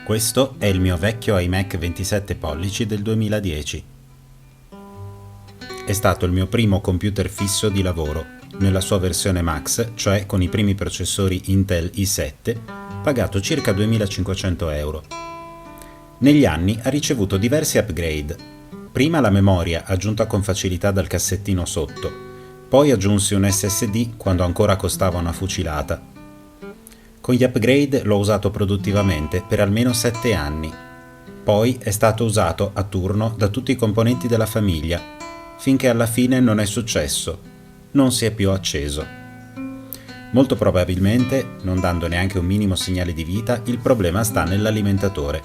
Questo è il mio vecchio iMac 27 pollici del 2010. È stato il mio primo computer fisso di lavoro, nella sua versione Max, cioè con i primi processori Intel i7, pagato circa 2.500 euro. Negli anni ha ricevuto diversi upgrade. Prima la memoria, aggiunta con facilità dal cassettino sotto, poi aggiunsi un SSD quando ancora costava una fucilata. Con gli upgrade l'ho usato produttivamente per almeno 7 anni. Poi è stato usato a turno da tutti i componenti della famiglia, finché alla fine non è successo. Non si è più acceso. Molto probabilmente, non dando neanche un minimo segnale di vita, il problema sta nell'alimentatore.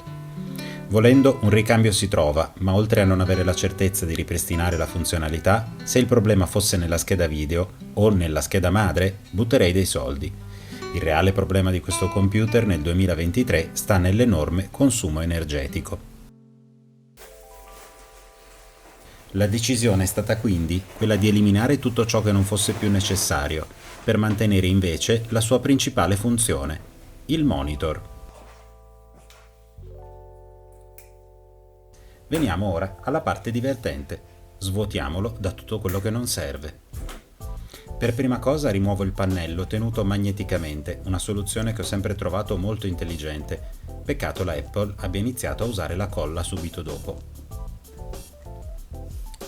Volendo, un ricambio si trova, ma oltre a non avere la certezza di ripristinare la funzionalità, se il problema fosse nella scheda video o nella scheda madre, butterei dei soldi. Il reale problema di questo computer nel 2023 sta nell'enorme consumo energetico. La decisione è stata quindi quella di eliminare tutto ciò che non fosse più necessario, per mantenere invece la sua principale funzione, il monitor. Veniamo ora alla parte divertente. Svuotiamolo da tutto quello che non serve. Per prima cosa rimuovo il pannello tenuto magneticamente, una soluzione che ho sempre trovato molto intelligente. Peccato la Apple abbia iniziato a usare la colla subito dopo.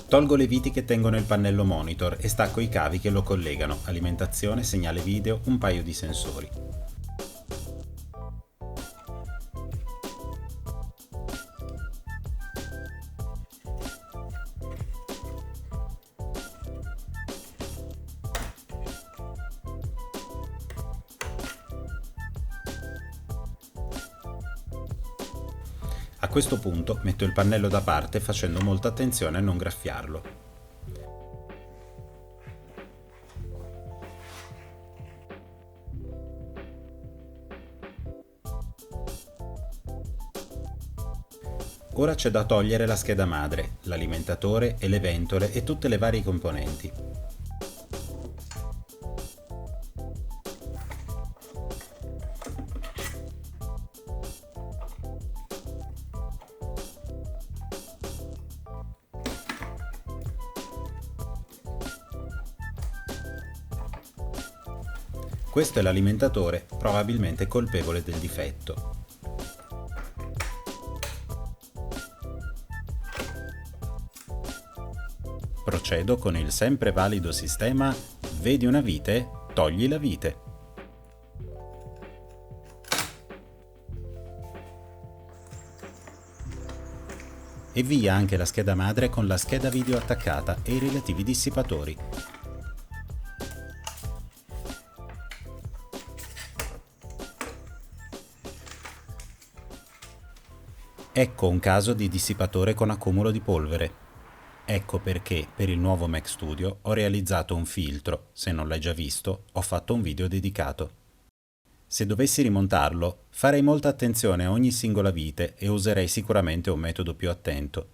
Tolgo le viti che tengono il pannello monitor e stacco i cavi che lo collegano, alimentazione, segnale video, un paio di sensori. A questo punto metto il pannello da parte facendo molta attenzione a non graffiarlo. Ora c'è da togliere la scheda madre, l'alimentatore e le ventole e tutte le varie componenti. Questo è l'alimentatore, probabilmente colpevole del difetto. Procedo con il sempre valido sistema vedi una vite, togli la vite. E via anche la scheda madre con la scheda video attaccata e i relativi dissipatori. Ecco un caso di dissipatore con accumulo di polvere. Ecco perché per il nuovo Mac Studio ho realizzato un filtro, se non l'hai già visto, ho fatto un video dedicato. Se dovessi rimontarlo, farei molta attenzione a ogni singola vite e userei sicuramente un metodo più attento.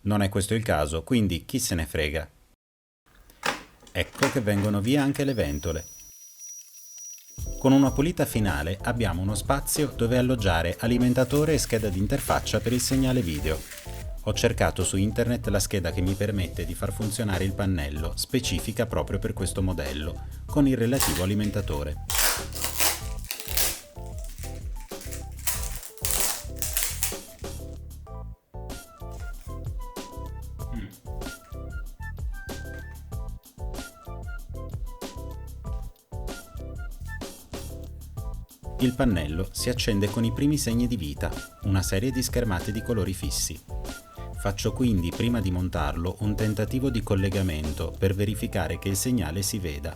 Non è questo il caso, quindi chi se ne frega. Ecco che vengono via anche le ventole. Con una pulita finale abbiamo uno spazio dove alloggiare alimentatore e scheda di interfaccia per il segnale video. Ho cercato su internet la scheda che mi permette di far funzionare il pannello, specifica proprio per questo modello, con il relativo alimentatore. Il pannello si accende con i primi segni di vita, una serie di schermate di colori fissi. Faccio quindi, prima di montarlo, un tentativo di collegamento per verificare che il segnale si veda.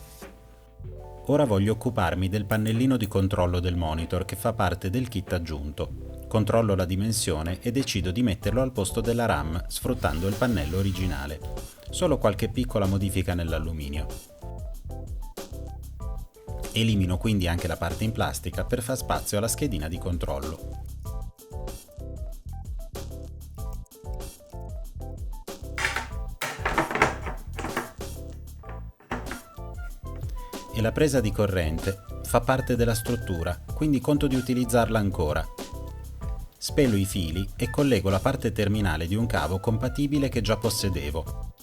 Ora voglio occuparmi del pannellino di controllo del monitor che fa parte del kit aggiunto. Controllo la dimensione e decido di metterlo al posto della RAM sfruttando il pannello originale. Solo qualche piccola modifica nell'alluminio. Elimino quindi anche la parte in plastica per far spazio alla schedina di controllo. E la presa di corrente fa parte della struttura, quindi conto di utilizzarla ancora. spelo i fili e collego la parte terminale di un cavo compatibile che già possedevo.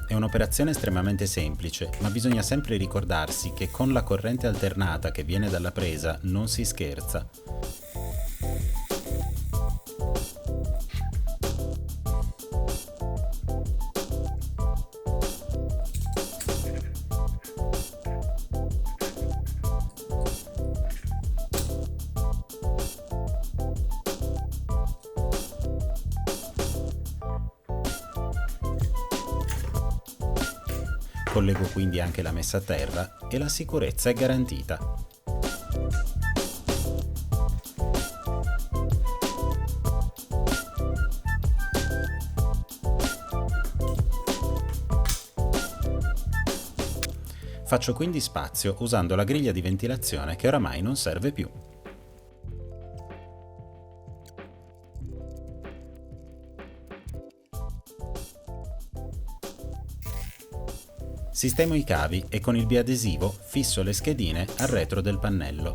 È un'operazione estremamente semplice, ma bisogna sempre ricordarsi che con la corrente alternata che viene dalla presa non si scherza. Collego quindi anche la messa a terra e la sicurezza è garantita. Faccio quindi spazio usando la griglia di ventilazione che oramai non serve più. Sistemo i cavi e con il biadesivo fisso le schedine al retro del pannello.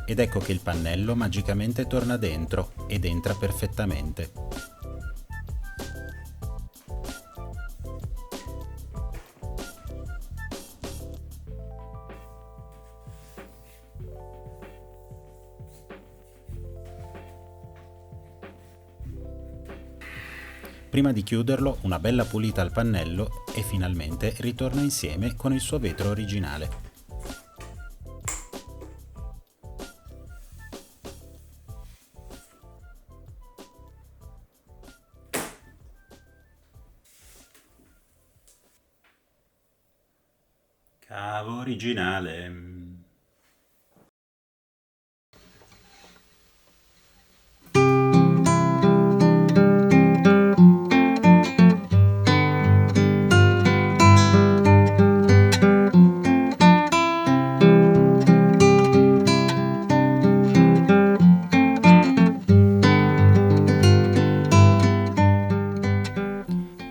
Ed ecco che il pannello magicamente torna dentro ed entra perfettamente. Prima di chiuderlo, una bella pulita al pannello e finalmente ritorna insieme con il suo vetro originale. Cavo originale.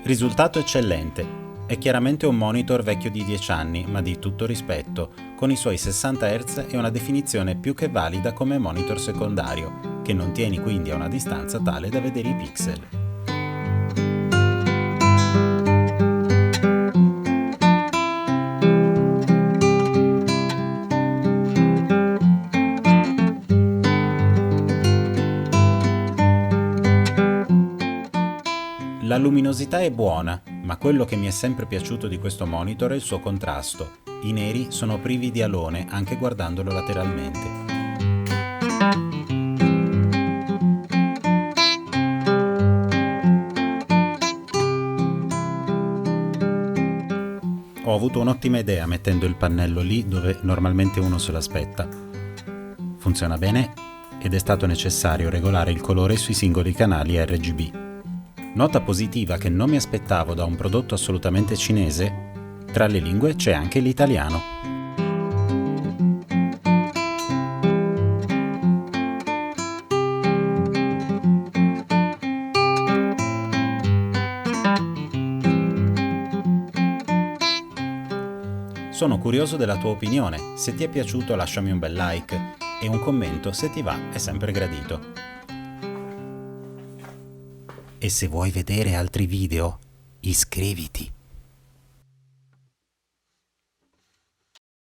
Risultato eccellente. È chiaramente un monitor vecchio di 10 anni, ma di tutto rispetto, con i suoi 60 Hz e una definizione più che valida come monitor secondario, che non tieni quindi a una distanza tale da vedere i pixel. La luminosità è buona, ma quello che mi è sempre piaciuto di questo monitor è il suo contrasto. I neri sono privi di alone anche guardandolo lateralmente. Ho avuto un'ottima idea mettendo il pannello lì dove normalmente uno se l'aspetta. Funziona bene ed è stato necessario regolare il colore sui singoli canali RGB. Nota positiva che non mi aspettavo da un prodotto assolutamente cinese: tra le lingue c'è anche l'italiano. Sono curioso della tua opinione, se ti è piaciuto lasciami un bel like e un commento se ti va è sempre gradito. E se vuoi vedere altri video, iscriviti.